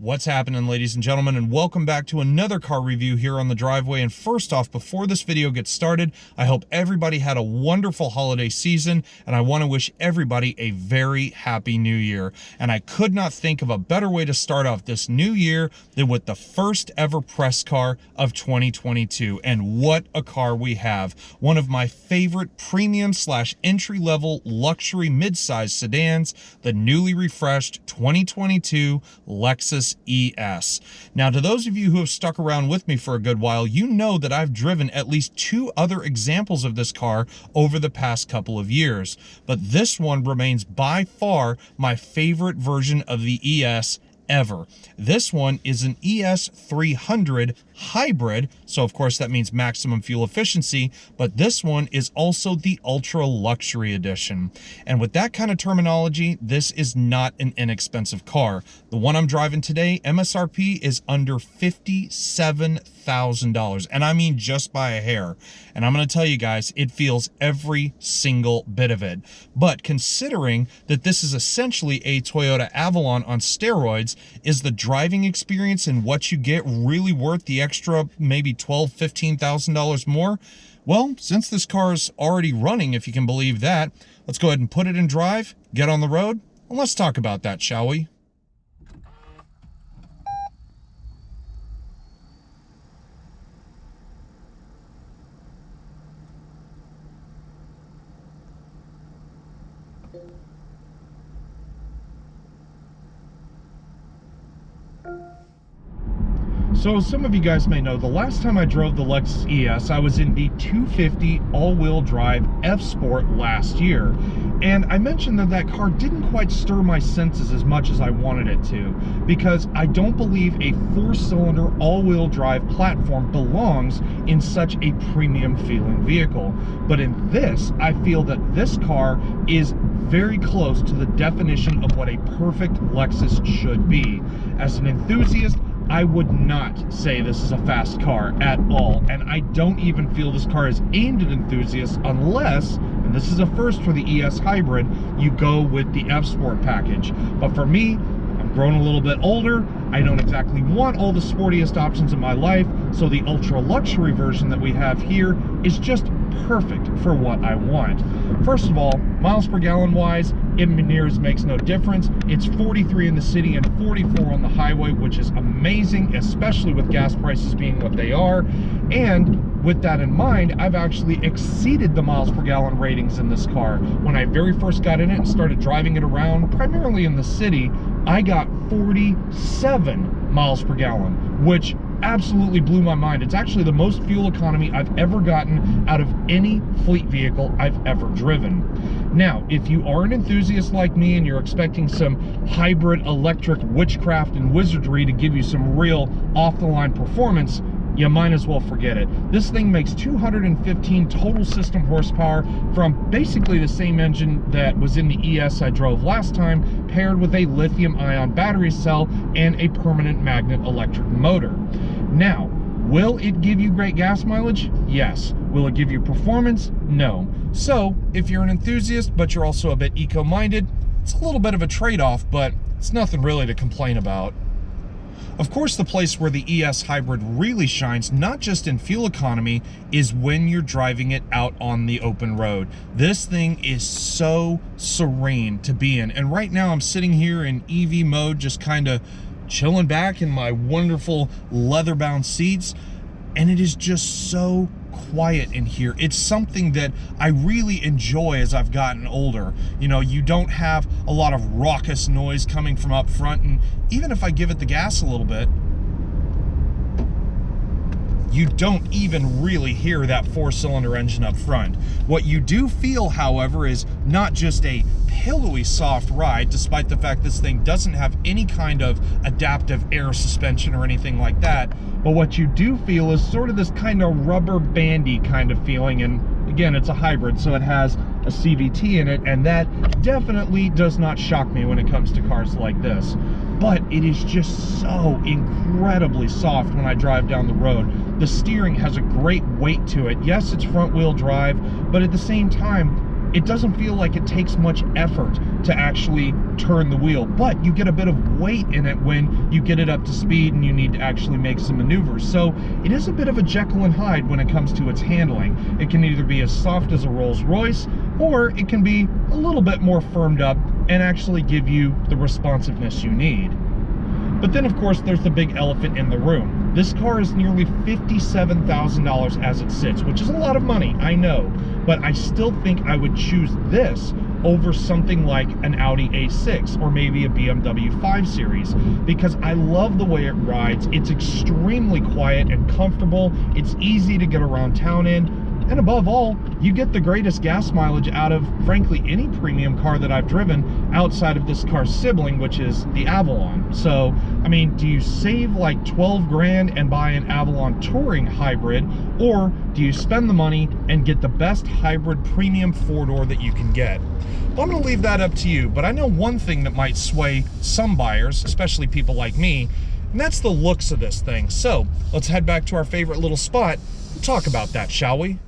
What's happening, ladies and gentlemen, and welcome back to another car review here on the driveway. And first off, before this video gets started, I hope everybody had a wonderful holiday season, and I want to wish everybody a very happy new year. And I could not think of a better way to start off this new year than with the first ever press car of 2022. And what a car we have. One of my favorite premium / entry-level luxury midsize sedans, the newly refreshed 2022 Lexus ES. Now, to those of you who have stuck around with me for a good while, you know that I've driven at least 2 other examples of this car over the past couple of years, but this one remains by far my favorite version of the ES ever. This one is an ES 300 hybrid, so of course that means maximum fuel efficiency, but this one is also the ultra luxury edition. And with that kind of terminology, this is not an inexpensive car. The one I'm driving today, MSRP is under $57,000, and I mean just by a hair. And I'm going to tell you guys, it feels every single bit of it. But considering that this is essentially a Toyota Avalon on steroids, is the driving experience and what you get really worth the extra maybe $12,000, $15,000 more? Well, since this car is already running, if you can believe that, let's go ahead and put it in drive, get on the road, and let's talk about that, shall we? So as some of you guys may know, the last time I drove the Lexus ES, I was in the 250 all-wheel drive F-Sport last year. And I mentioned that that car didn't quite stir my senses as much as I wanted it to, because I don't believe a 4-cylinder all-wheel drive platform belongs in such a premium feeling vehicle. But in this, I feel that this car is very close to the definition of what a perfect Lexus should be. As an enthusiast, I would not say this is a fast car at all, and I don't even feel this car is aimed at enthusiasts unless, and this is a first for the ES Hybrid, you go with the F-Sport package. But for me, I'm grown a little bit older, I don't exactly want all the sportiest options in my life, so the ultra luxury version that we have here is just perfect for what I want. First of all, miles per gallon wise, it makes no difference. It's 43 in the city and 44 on the highway, which is amazing, especially with gas prices being what they are. And with that in mind, I've actually exceeded the miles per gallon ratings in this car. When I very first got in it and started driving it around, primarily in the city, I got 47 miles per gallon, which absolutely blew my mind. It's actually the most fuel economy I've ever gotten out of any fleet vehicle I've ever driven. Now, if you are an enthusiast like me and you're expecting some hybrid electric witchcraft and wizardry to give you some real off-the-line performance, you might as well forget it. This thing makes 215 total system horsepower from basically the same engine that was in the ES I drove last time, paired with a lithium-ion battery cell and a permanent magnet electric motor. Now, will it give you great gas mileage? Yes. Will it give you performance? No. So, if you're an enthusiast, but you're also a bit eco-minded, it's a little bit of a trade-off, but it's nothing really to complain about. Of course, the place where the ES Hybrid really shines, not just in fuel economy, is when you're driving it out on the open road. This thing is so serene to be in. And right now I'm sitting here in EV mode, just kind of chilling back in my wonderful leather-bound seats, and it is just so quiet in here. It's something that I really enjoy as I've gotten older. You know, you don't have a lot of raucous noise coming from up front, and even if I give it the gas a little bit, you don't even really hear that 4-cylinder engine up front. What you do feel, however, is not just a pillowy soft ride, despite the fact this thing doesn't have any kind of adaptive air suspension or anything like that, but what you do feel is sort of this kind of rubber bandy kind of feeling. And again, it's a hybrid, so it has a CVT in it, and that definitely does not shock me when it comes to cars like this. But it is just so incredibly soft when I drive down the road. The steering has a great weight to it. Yes, it's front wheel drive, but at the same time, it doesn't feel like it takes much effort to actually turn the wheel, but you get a bit of weight in it when you get it up to speed and you need to actually make some maneuvers. So it is a bit of a Jekyll and Hyde when it comes to its handling. It can either be as soft as a Rolls-Royce, or it can be a little bit more firmed up and actually give you the responsiveness you need. But then, of course, there's the big elephant in the room. This car is nearly $57,000 as it sits, which is a lot of money, I know, but I still think I would choose this over something like an Audi A6 or maybe a BMW 5 Series, because I love the way it rides. It's extremely quiet and comfortable. It's easy to get around town in. And above all, you get the greatest gas mileage out of, frankly, any premium car that I've driven outside of this car's sibling, which is the Avalon. So, I mean, do you save like 12 grand and buy an Avalon Touring hybrid, or do you spend the money and get the best hybrid premium four-door that you can get? Well, I'm going to leave that up to you, but I know one thing that might sway some buyers, especially people like me, and that's the looks of this thing. So, let's head back to our favorite little spot and talk about that, shall we?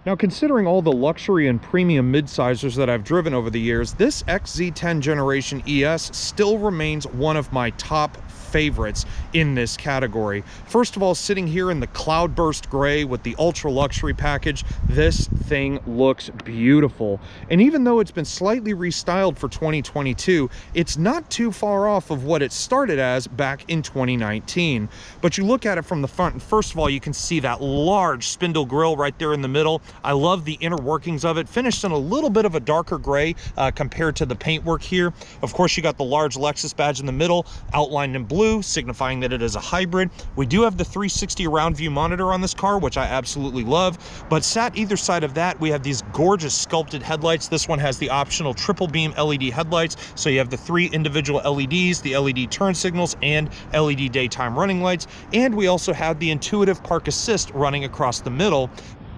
Now, considering all the luxury and premium midsizers that I've driven over the years, this XZ10 Generation ES still remains one of my top favorites in this category. First of all, sitting here in the cloudburst gray with the ultra luxury package, this thing looks beautiful. And even though it's been slightly restyled for 2022, it's not too far off of what it started as back in 2019. But you look at it from the front, and first of all, you can see that large spindle grille right there in the middle. I love the inner workings of it, finished in a little bit of a darker gray compared to the paintwork here. Of course, you got the large Lexus badge in the middle, outlined in blue, signifying that it is a hybrid. We do have the 360 round view monitor on this car, which I absolutely love, but sat either side of that, we have these gorgeous sculpted headlights. This one has the optional triple beam LED headlights, so you have the 3 individual LEDs, the LED turn signals, and LED daytime running lights, and we also have the intuitive park assist running across the middle.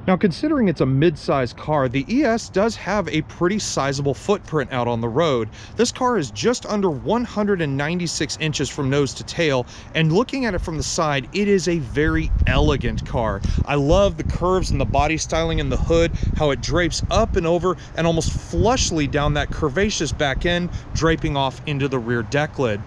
Now, considering it's a mid-size car, the ES does have a pretty sizable footprint out on the road. This car is just under 196 inches from nose to tail, and looking at it from the side, it is a very elegant car. I love the curves and the body styling in the hood, how it drapes up and over and almost flushly down that curvaceous back end, draping off into the rear deck lid.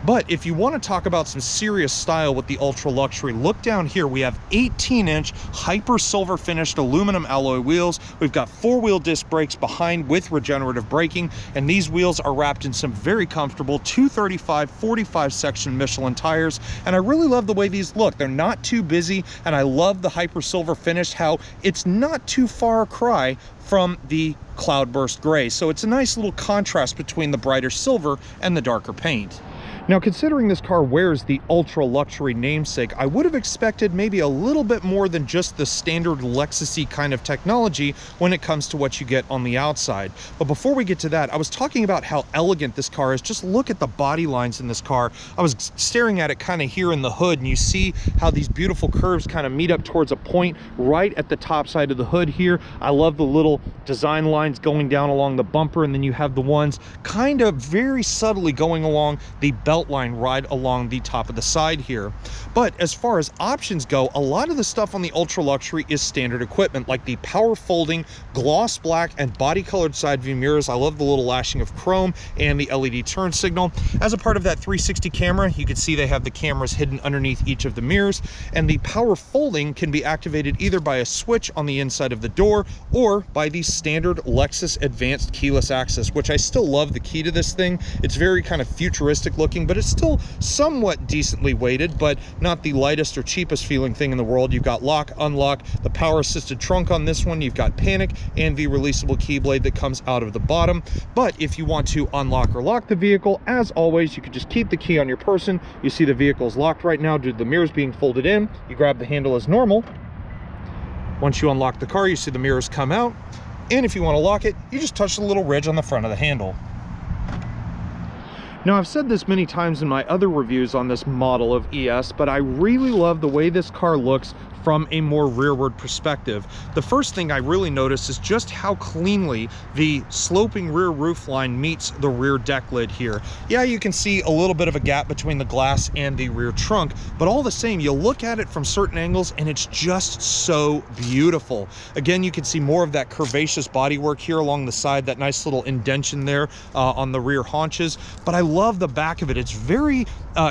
But if you want to talk about some serious style with the ultra luxury, look down here. We have 18-inch hyper silver finished aluminum alloy wheels. We've got 4-wheel disc brakes behind with regenerative braking, and these wheels are wrapped in some very comfortable 235/45 section Michelin tires. And I really love the way these look. They're not too busy, and I love the hyper silver finish, how it's not too far a cry from the cloudburst gray. So it's a nice little contrast between the brighter silver and the darker paint. Now, considering this car wears the ultra luxury namesake, I would have expected maybe a little bit more than just the standard Lexus-y kind of technology when it comes to what you get on the outside. But before we get to that, I was talking about how elegant this car is. Just look at the body lines in this car. I was staring at it kind of here in the hood, and you see how these beautiful curves kind of meet up towards a point right at the top side of the hood here. I love the little design lines going down along the bumper, and then you have the ones kind of very subtly going along the belt line right along the top of the side here. But as far as options go, a lot of the stuff on the ultra luxury is standard equipment, like the power folding gloss black and body colored side view mirrors. I love the little lashing of chrome and the LED turn signal. As a part of that 360 camera, you can see they have the cameras hidden underneath each of the mirrors, and the power folding can be activated either by a switch on the inside of the door or by the standard Lexus advanced keyless access, which I still love the key to this thing. It's very kind of futuristic looking, but it's still somewhat decently weighted, but not the lightest or cheapest feeling thing in the world. You've got lock, unlock, the power assisted trunk on this one, you've got panic, and the releasable key blade that comes out of the bottom. But if you want to unlock or lock the vehicle, as always, you can just keep the key on your person. You see the vehicle is locked right now due to the mirrors being folded in. You grab the handle as normal. Once you unlock the car, you see the mirrors come out, and if you want to lock it, you just touch the little ridge on the front of the handle. Now, I've said this many times in my other reviews on this model of ES, but I really love the way this car looks from a more rearward perspective. The first thing I really notice is just how cleanly the sloping rear roof line meets the rear deck lid here. Yeah, you can see a little bit of a gap between the glass and the rear trunk, but all the same, you look at it from certain angles and it's just so beautiful. Again, you can see more of that curvaceous bodywork here along the side, that nice little indentation there on the rear haunches. But I love the back of it. It's very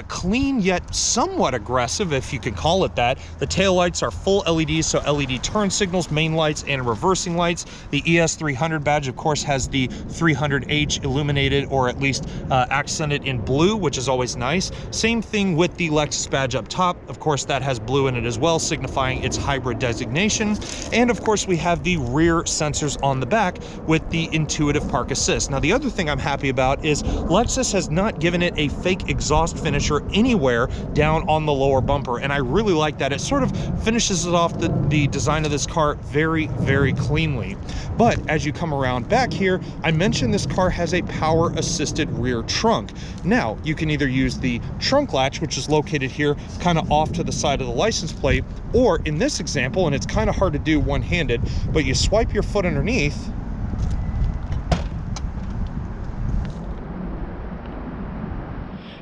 clean yet somewhat aggressive, if you can call it that. The taillights are full LEDs, so LED turn signals, main lights, and reversing lights. The ES300 badge, of course, has the 300H illuminated, or at least accented in blue, which is always nice. Same thing with the Lexus badge up top. Of course, that has blue in it as well, signifying its hybrid designation. And of course, we have the rear sensors on the back with the intuitive park assist. Now, the other thing I'm happy about is Lexus has not given it a fake exhaust finisher anywhere down on the lower bumper, and I really like that. It sort of finishes it off the design of this car very, very cleanly. But as you come around back here, I mentioned this car has a power assisted rear trunk. Now, you can either use the trunk latch, which is located here kind of off to the side of the license plate, or in this example, and it's kind of hard to do one-handed, but you swipe your foot underneath.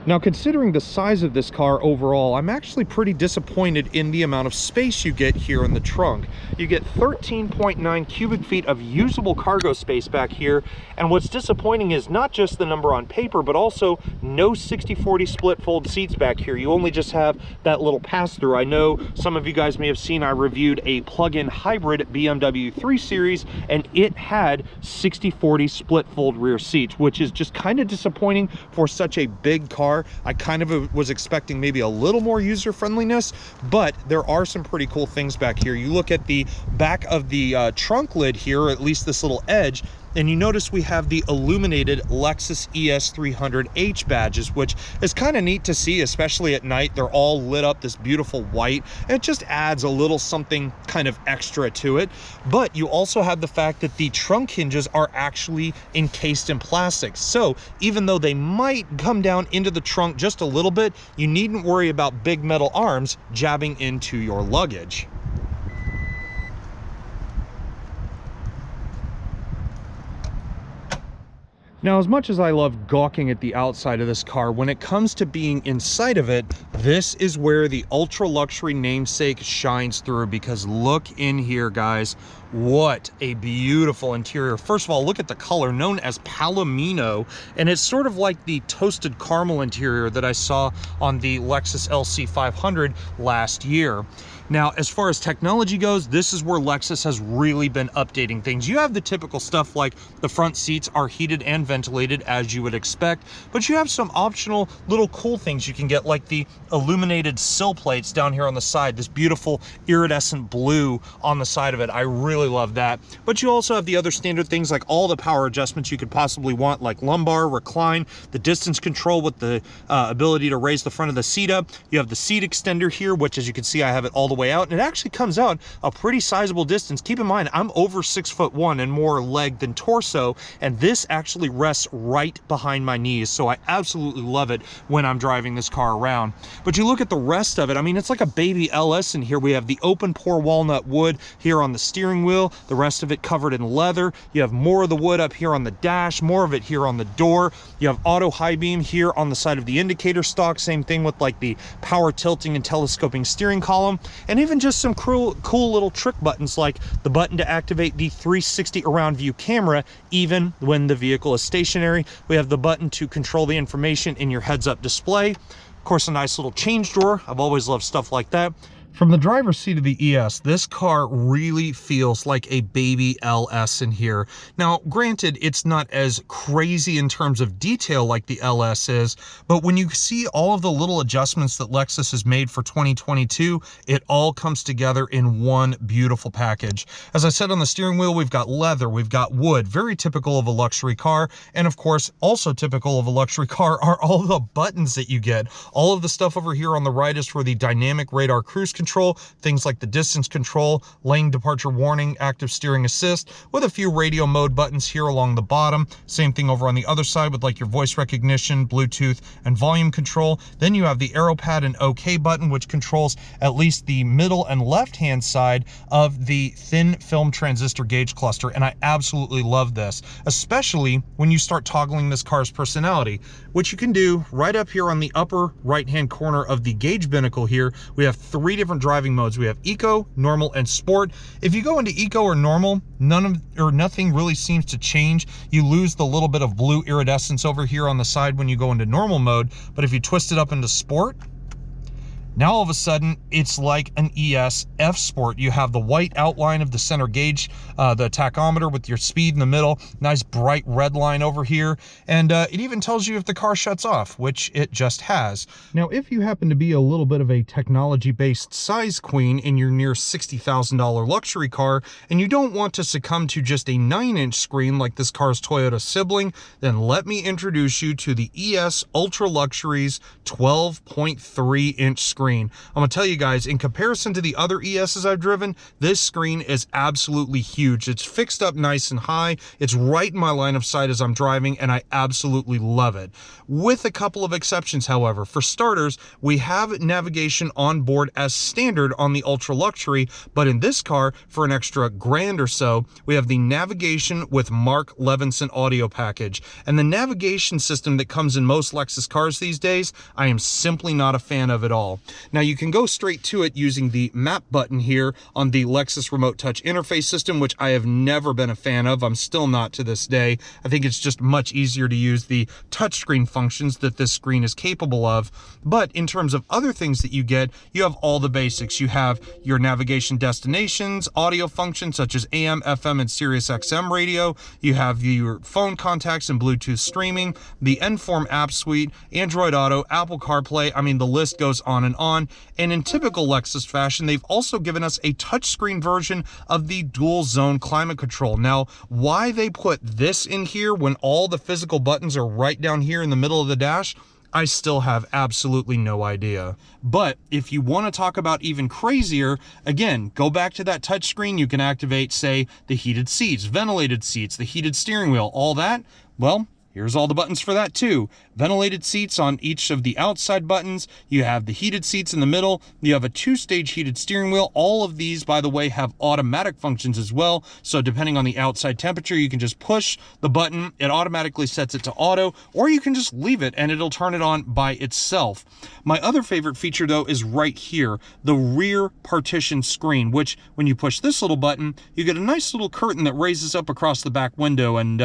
Now, considering the size of this car overall, I'm actually pretty disappointed in the amount of space you get here in the trunk. You get 13.9 cubic feet of usable cargo space back here, and what's disappointing is not just the number on paper, but also no 60/40 split fold seats back here. You only just have that little pass-through. I know some of you guys may have seen I reviewed a plug-in hybrid BMW 3 Series, and it had 60/40 split fold rear seats, which is just kind of disappointing for such a big car. I kind of was expecting maybe a little more user friendliness, but there are some pretty cool things back here. You look at the back of the trunk lid here, or at least this little edge, and you notice we have the illuminated Lexus ES300H badges, which is kind of neat to see, especially at night. They're all lit up this beautiful white, and it just adds a little something kind of extra to it. But you also have the fact that the trunk hinges are actually encased in plastic. So even though they might come down into the trunk just a little bit, you needn't worry about big metal arms jabbing into your luggage. Now, as much as I love gawking at the outside of this car, when it comes to being inside of it, this is where the ultra luxury namesake shines through, because look in here, guys. What a beautiful interior. First of all, look at the color, known as Palomino, and it's sort of like the toasted caramel interior that I saw on the Lexus LC500 last year. Now, as far as technology goes, this is where Lexus has really been updating things. You have the typical stuff like the front seats are heated and ventilated, as you would expect, but you have some optional little cool things you can get, like the illuminated sill plates down here on the side, this beautiful iridescent blue on the side of it. I really love that. But you also have the other standard things like all the power adjustments you could possibly want, like lumbar, recline, the distance control with the ability to raise the front of the seat up. You have the seat extender here, which, as you can see, I have it all the way out, and it actually comes out a pretty sizable distance. Keep in mind, I'm over 6'1" and more leg than torso, and this actually rests right behind my knees, so I absolutely love it when I'm driving this car around. But you look at the rest of it, I mean, it's like a baby LS in here. We have the open pore walnut wood here on the steering wheel, the rest of it covered in leather. You have more of the wood up here on the dash, more of it here on the door. You have auto high beam here on the side of the indicator stock, same thing with like the power tilting and telescoping steering column, and even just some cool little trick buttons, like the button to activate the 360 around view camera even when the vehicle is stationary. We have the button to control the information in your heads-up display. Of course, a nice little change drawer. I've always loved stuff like that. From the driver's seat of the ES, this car really feels like a baby LS in here. Now, granted, it's not as crazy in terms of detail like the LS is, but when you see all of the little adjustments that Lexus has made for 2022, it all comes together in one beautiful package. As I said, on the steering wheel, we've got leather, we've got wood, very typical of a luxury car. And of course, also typical of a luxury car are all the buttons that you get. All of the stuff over here on the right is for the dynamic radar cruise control. control, things like the distance control, lane departure warning, active steering assist, with a few radio mode buttons here along the bottom. Same thing over on the other side with like your voice recognition, Bluetooth, and volume control. Then you have the arrow pad and OK button, which controls at least the middle and left-hand side of the thin film transistor gauge cluster, and I absolutely love this, especially when you start toggling this car's personality, which you can do right up here on the upper right-hand corner of the gauge binnacle here. We have 3 different driving modes. We have Eco, Normal, and Sport. If you go into Eco or Normal, nothing really seems to change. You lose the little bit of blue iridescence over here on the side when you go into Normal mode, but if you twist it up into Sport, now all of a sudden it's like an ES F Sport. You have the white outline of the center gauge, the tachometer with your speed in the middle, nice bright red line over here, and it even tells you if the car shuts off, which it just has. Now, if you happen to be a little bit of a technology-based size queen in your near $60,000 luxury car, and you don't want to succumb to just a 9-inch screen like this car's Toyota sibling, then let me introduce you to the ES Ultra Luxury's 12.3-inch screen. I'm gonna tell you guys, in comparison to the other ESs I've driven, this screen is absolutely huge. It's fixed up nice and high. It's right in my line of sight as I'm driving, and I absolutely love it. With a couple of exceptions, however. For starters, we have navigation on board as standard on the Ultra Luxury, but in this car, for an extra $1,000 or so, we have the navigation with Mark Levinson audio package. And the navigation system that comes in most Lexus cars these days, I am simply not a fan of at all. Now, you can go straight to it using the map button here on the Lexus remote touch interface system, which I have never been a fan of. I'm still not to this day. I think it's just much easier to use the touchscreen functions that this screen is capable of. But in terms of other things that you get, you have all the basics. You have your navigation destinations, audio functions such as AM, FM, and Sirius XM radio. You have your phone contacts and Bluetooth streaming, the Nform app suite, Android Auto, Apple CarPlay. I mean, the list goes on and on. And in typical Lexus fashion, they've also given us a touchscreen version of the dual zone climate control. Now, why they put this in here when all the physical buttons are right down here in the middle of the dash, I still have absolutely no idea. But if you want to talk about even crazier, again, go back to that touchscreen. You can activate, say, the heated seats, ventilated seats, the heated steering wheel, all that. Well, here's all the buttons for that too. Ventilated seats on each of the outside buttons. You have the heated seats in the middle. You have a 2-stage heated steering wheel. All of these, by the way, have automatic functions as well. So depending on the outside temperature, you can just push the button. It automatically sets it to auto, or you can just leave it and it'll turn it on by itself. My other favorite feature though is right here, the rear partition screen, which when you push this little button, you get a nice little curtain that raises up across the back window and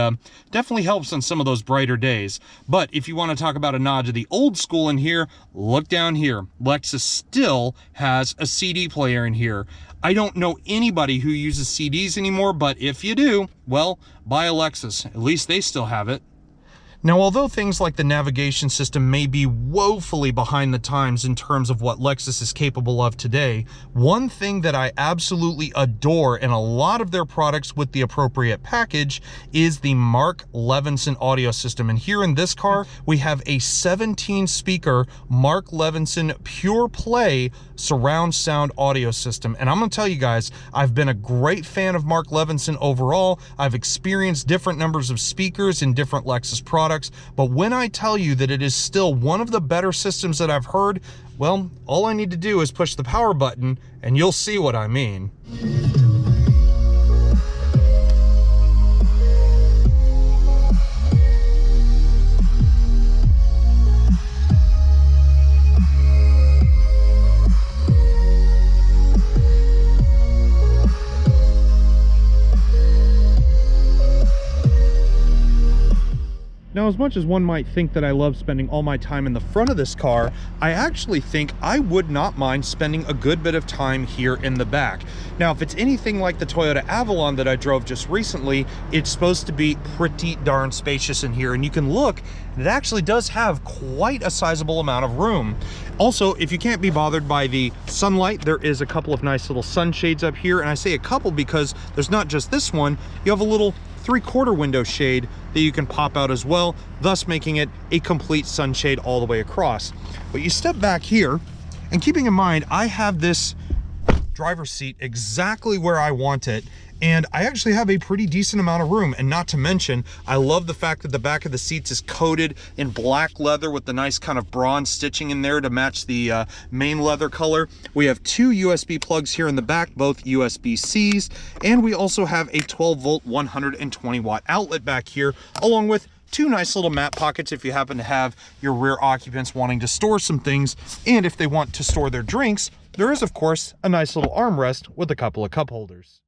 definitely helps on some of those brighter days. But if you want to talk about a nod to the old school in here, look down here. Lexus still has a CD player in here. I don't know anybody who uses CDs anymore, but if you do, well, buy a Lexus. At least they still have it. Now, although things like the navigation system may be woefully behind the times in terms of what Lexus is capable of today, one thing that I absolutely adore in a lot of their products with the appropriate package is the Mark Levinson audio system. And here in this car, we have a 17-speaker Mark Levinson Pure Play surround sound audio system. And I'm gonna tell you guys, I've been a great fan of Mark Levinson overall. I've experienced different numbers of speakers in different Lexus products. But when I tell you that it is still one of the better systems that I've heard, well, all I need to do is push the power button and you'll see what I mean. Now, as much as one might think that I love spending all my time in the front of this car, I actually think I would not mind spending a good bit of time here in the back. Now, if it's anything like the Toyota Avalon that I drove just recently, it's supposed to be pretty darn spacious in here. And you can look, it actually does have quite a sizable amount of room. Also, if you can't be bothered by the sunlight, there is a couple of nice little sunshades up here. And I say a couple because there's not just this one, you have a little 3/4 window shade that you can pop out as well, thus making it a complete sunshade all the way across. But you step back here, and keeping in mind, I have this driver's seat exactly where I want it. And I actually have a pretty decent amount of room. And not to mention, I love the fact that the back of the seats is coated in black leather with the nice kind of bronze stitching in there to match the main leather color. We have 2 USB plugs here in the back, both USB-Cs. And we also have a 12-volt 120-watt outlet back here, along with 2 nice little mat pockets if you happen to have your rear occupants wanting to store some things. And if they want to store their drinks, there is, of course, a nice little armrest with a couple of cup holders.